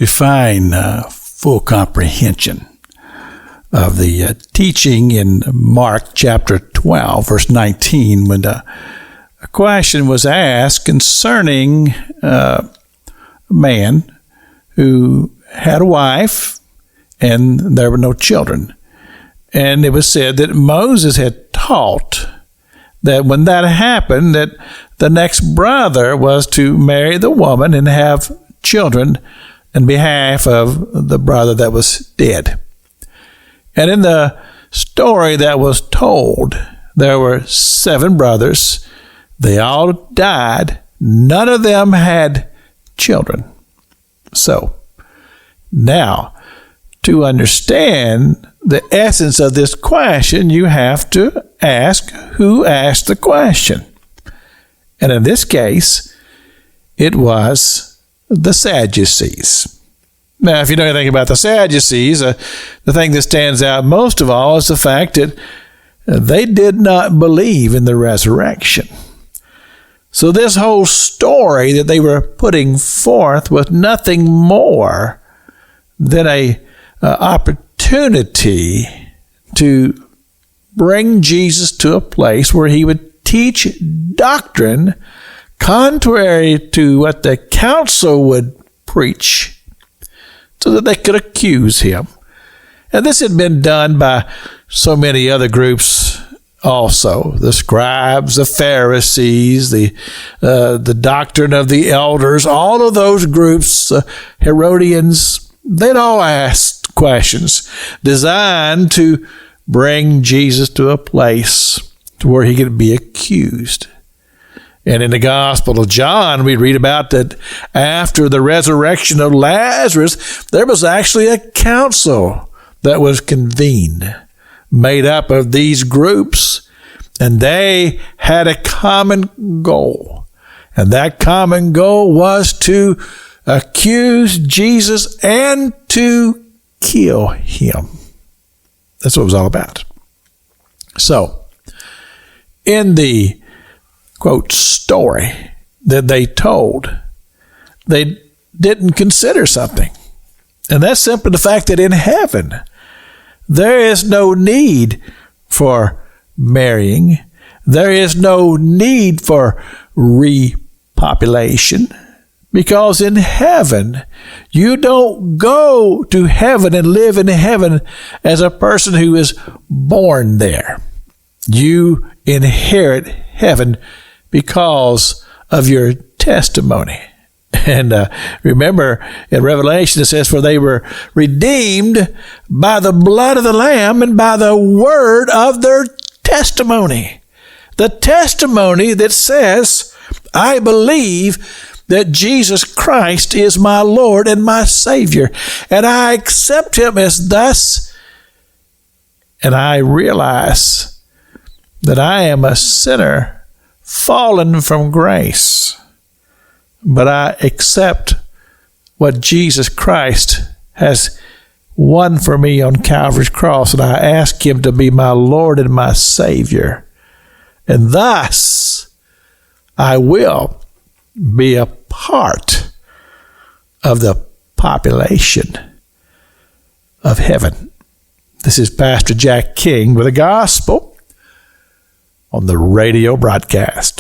define full comprehension of the teaching in Mark chapter 12, verse 19, when a question was asked concerning a man who had a wife and there were no children. And it was said that Moses had taught that when that happened, that the next brother was to marry the woman and have children in behalf of the brother that was dead. And in the story that was told, there were 7 brothers. They all died. None of them had children. So, now, to understand the essence of this question, you have to ask who asked the question. And in this case, it was the Sadducees. Now, if you know anything about the Sadducees, the thing that stands out most of all is the fact that they did not believe in the resurrection. So this whole story that they were putting forth was nothing more than an opportunity to bring Jesus to a place where he would teach doctrine contrary to what the council would preach, so that they could accuse him. And this had been done by so many other groups also. The scribes, the Pharisees, the doctrine of the elders, all of those groups, Herodians, they'd all asked questions designed to bring Jesus to a place to where he could be accused. And in the Gospel of John, we read about that after the resurrection of Lazarus, there was actually a council that was convened, made up of these groups, and they had a common goal. And that common goal was to accuse Jesus and to kill him. That's what it was all about. So, in the quote, story that they told, they didn't consider something. And that's simply the fact that in heaven, there is no need for marrying. There is no need for repopulation. Because in heaven, you don't go to heaven and live in heaven as a person who is born there. You inherit heaven because of your testimony. And remember, in Revelation it says, for they were redeemed by the blood of the Lamb and by the word of their testimony. The testimony that says, I believe that Jesus Christ is my Lord and my Savior, and I accept him as thus, and I realize that I am a sinner fallen from grace, but I accept what Jesus Christ has won for me on Calvary's cross, and I ask him to be my Lord and my Savior. And thus, I will be a part of the population of heaven. This is Pastor Jack King with the gospel on the radio broadcast.